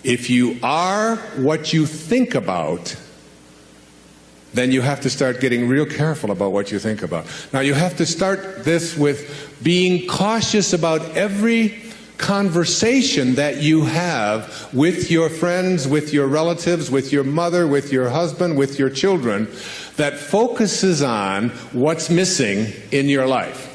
If you are what you think about, then you have to start getting real careful about what you think about. Now, you have to start this with being cautious about every conversation that you have with your friends, with your relatives, with your mother, with your husband, with your children, that focuses on what's missing in your life.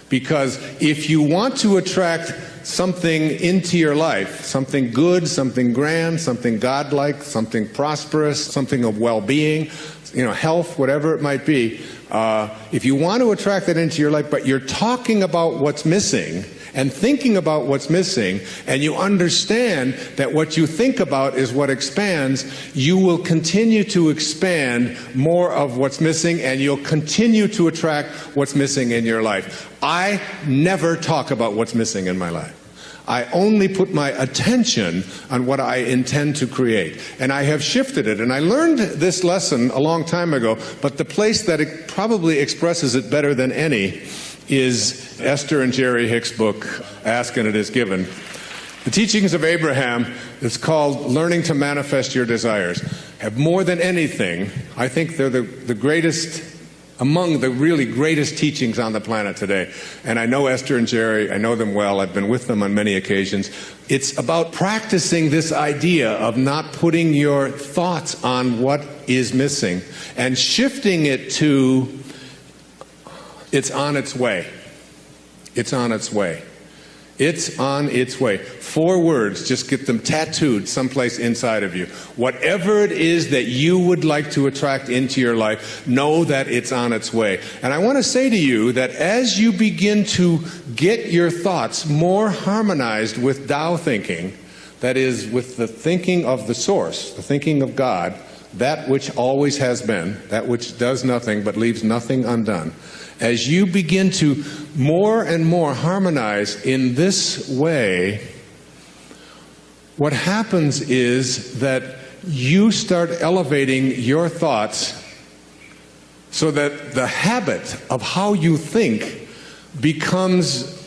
Because if you want to attract something into your life, something good, something grand, something godlike, something prosperous, something of well-being, health, whatever it might be, if you want to attract that into your life, but you're talking about what's missing and thinking about what's missing, and you understand that what you think about is what expands, you will continue to expand more of what's missing, and you'll continue to attract what's missing in your life. I never talk about what's missing in my life. I only put my attention on what I intend to create. And I have shifted it. And I learned this lesson a long time ago, but the place that it probably expresses it better than any is Esther and Jerry Hicks' book, Ask and It Is Given. The Teachings of Abraham is called Learning to Manifest Your Desires. Have more than anything, I think they're the greatest, among the really greatest teachings on the planet today. And I know Esther and Jerry, I know them well, I've been with them on many occasions. It's about practicing this idea of not putting your thoughts on what is missing and shifting it to, it's on its way. It's on its way. It's on its way. 4 words, just get them tattooed someplace inside of you. Whatever it is that you would like to attract into your life, know that it's on its way. And I want to say to you that as you begin to get your thoughts more harmonized with Tao thinking, that is, with the thinking of the source, the thinking of God, that which always has been, that which does nothing but leaves nothing undone, as you begin to more and more harmonize in this way, what happens is that you start elevating your thoughts so that the habit of how you think becomes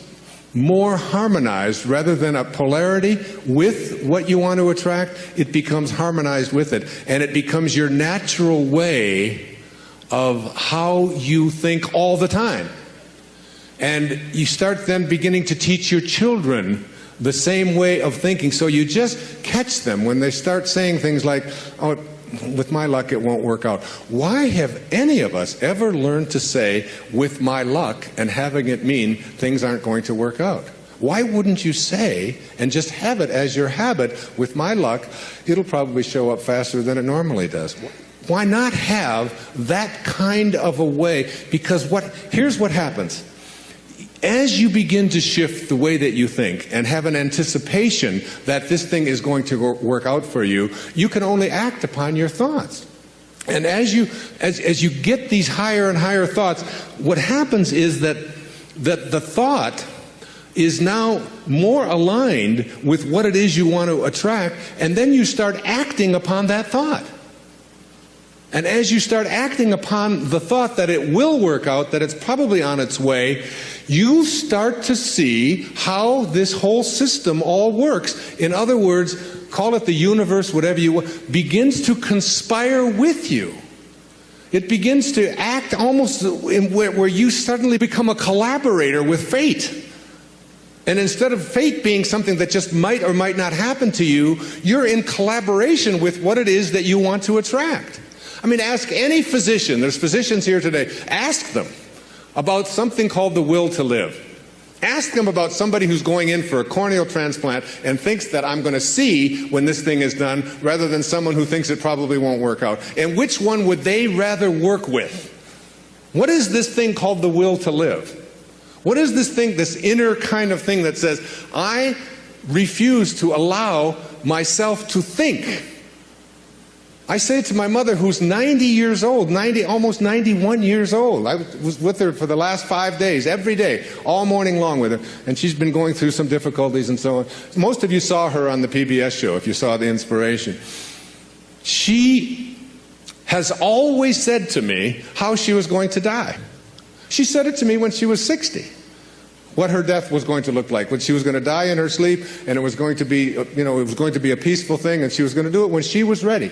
more harmonized. Rather than a polarity with what you want to attract, it becomes harmonized with it, and it becomes your natural way of how you think all the time. And you start then beginning to teach your children the same way of thinking. So you just catch them when they start saying things like, oh, with my luck it won't work out. Why have any of us ever learned to say, with my luck, and having it mean things aren't going to work out? Why wouldn't you say, and just have it as your habit, with my luck, it'll probably show up faster than it normally does? Why not have that kind of a way? Because here's what happens. As you begin to shift the way that you think and have an anticipation that this thing is going to work out for you, you can only act upon your thoughts. And as you get these higher and higher thoughts, what happens is that the thought is now more aligned with what it is you want to attract, and then you start acting upon that thought. And as you start acting upon the thought that it will work out, that it's probably on its way, you start to see how this whole system all works. In other words, call it the universe, whatever you want, begins to conspire with you. It begins to act almost in where you suddenly become a collaborator with fate. And instead of fate being something that just might or might not happen to you, you're in collaboration with what it is that you want to attract. I mean, ask any physician, there's physicians here today, ask them about something called the will to live. Ask them about somebody who's going in for a corneal transplant and thinks that I'm going to see when this thing is done, rather than someone who thinks it probably won't work out. And which one would they rather work with? What is this thing called the will to live? What is this thing, this inner kind of thing that says, I refuse to allow myself to think? I say to my mother, who's 90 years old, almost 91 years old. I was with her for the last 5 days, every day, all morning long with her. And she's been going through some difficulties and so on. Most of you saw her on the PBS show, if you saw The Inspiration. She has always said to me how she was going to die. She said it to me when she was 60. what her death was going to look like, when she was going to die in her sleep, and it was going to be, it was going to be a peaceful thing, and she was going to do it when she was ready.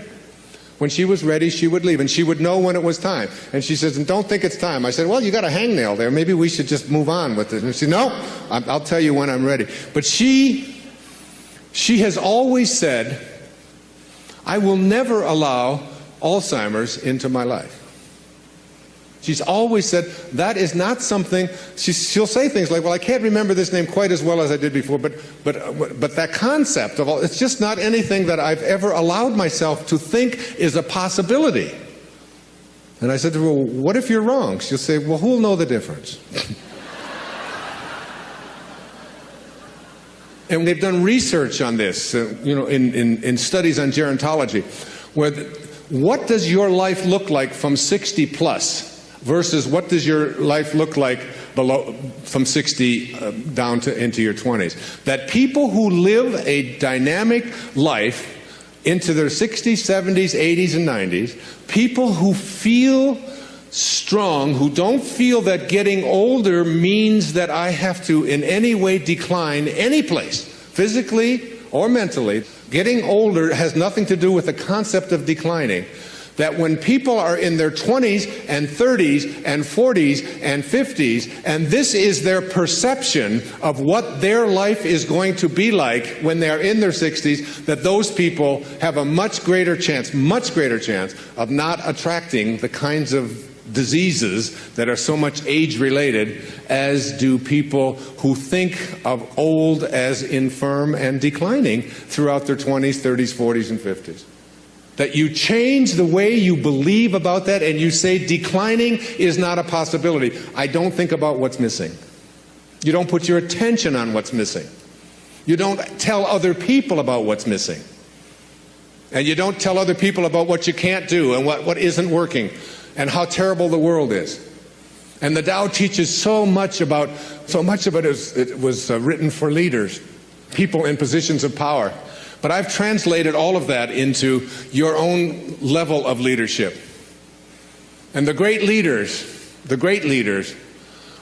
When she was ready, she would leave, and she would know when it was time. And she says, and don't think it's time. I said, well, you got a hangnail there. Maybe we should just move on with it. And she said, no, I'll tell you when I'm ready. But she has always said, I will never allow Alzheimer's into my life. She's always said that is not something. She'll say things like, well, I can't remember this name quite as well as I did before, but that concept of all, it's just not anything that I've ever allowed myself to think is a possibility. And I said to her, well, what if you're wrong? She'll say, well, who'll know the difference? And they've done research on this, in studies on gerontology, where what does your life look like from 60 plus versus what does your life look like from 60 down to into your 20s? That people who live a dynamic life into their 60s, 70s, 80s, and 90s, people who feel strong, who don't feel that getting older means that I have to in any way decline any place, physically or mentally. Getting older has nothing to do with the concept of declining. That when people are in their 20s and 30s and 40s and 50s, and this is their perception of what their life is going to be like when they're in their 60s, that those people have a much greater chance of not attracting the kinds of diseases that are so much age-related as do people who think of old as infirm and declining throughout their 20s, 30s, 40s, and 50s. That you change the way you believe about that and you say declining is not a possibility. I don't think about what's missing. You don't put your attention on what's missing. You don't tell other people about what's missing. And you don't tell other people about what you can't do and what isn't working and how terrible the world is. And the Tao teaches so much of it was written for leaders, people in positions of power. But I've translated all of that into your own level of leadership. And the great leaders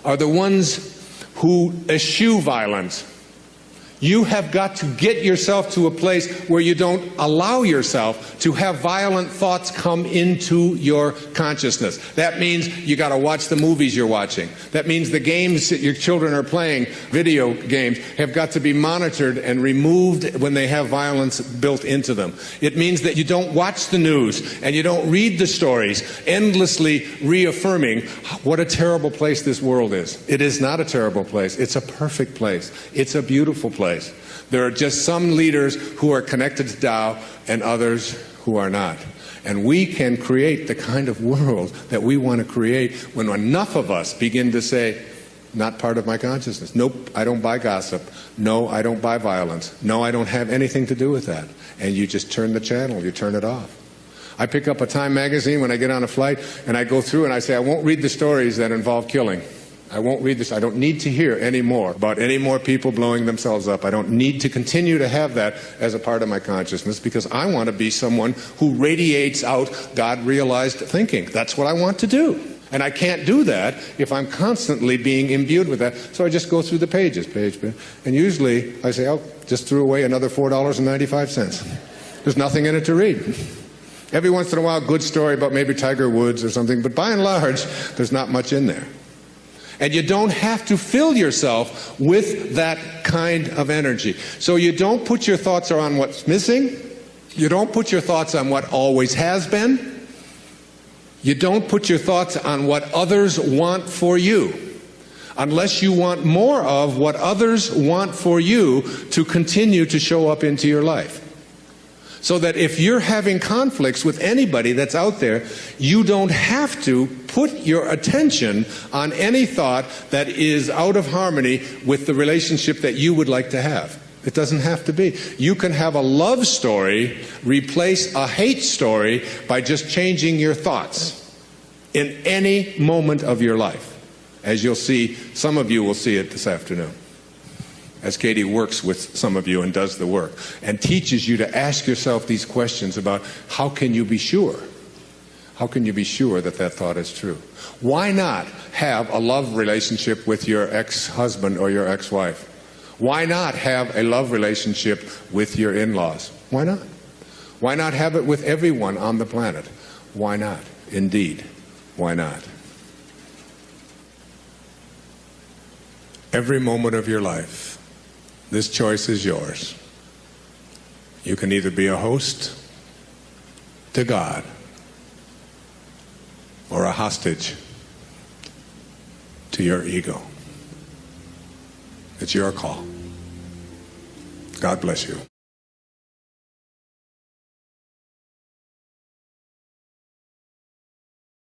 are the ones who eschew violence. You have got to get yourself to a place where you don't allow yourself to have violent thoughts come into your consciousness. That means you got to watch the movies you're watching. That means the games that your children are playing, video games, have got to be monitored and removed when they have violence built into them. It means that you don't watch the news and you don't read the stories endlessly reaffirming what a terrible place this world is. It is not a terrible place. It's a perfect place. It's a beautiful place. There are just some leaders who are connected to Tao and others who are not. And we can create the kind of world that we want to create when enough of us begin to say, not part of my consciousness. Nope, I don't buy gossip. No, I don't buy violence. No, I don't have anything to do with that. And you just turn the channel, you turn it off. I pick up a Time magazine when I get on a flight and I go through and I say, I won't read the stories that involve killing. I won't read this. I don't need to hear any more about any more people blowing themselves up. I don't need to continue to have that as a part of my consciousness because I want to be someone who radiates out God-realized thinking. That's what I want to do. And I can't do that if I'm constantly being imbued with that. So I just go through the pages, page. And usually I say, oh, just threw away another $4.95. There's nothing in it to read. Every once in a while, a good story about maybe Tiger Woods or something. But by and large, there's not much in there. And you don't have to fill yourself with that kind of energy. So you don't put your thoughts on what's missing. You don't put your thoughts on what always has been. You don't put your thoughts on what others want for you, unless you want more of what others want for you to continue to show up into your life. So that if you're having conflicts with anybody that's out there, you don't have to put your attention on any thought that is out of harmony with the relationship that you would like to have. It doesn't have to be. You can have a love story replace a hate story by just changing your thoughts in any moment of your life. As you'll see, some of you will see it this afternoon, as Katie works with some of you and does the work and teaches you to ask yourself these questions about how can you be sure? How can you be sure that that thought is true? Why not have a love relationship with your ex-husband or your ex-wife? Why not have a love relationship with your in-laws? Why not? Why not have it with everyone on the planet? Why not? Indeed, why not? Every moment of your life, this choice is yours. You can either be a host to God or a hostage to your ego. It's your call. God bless you.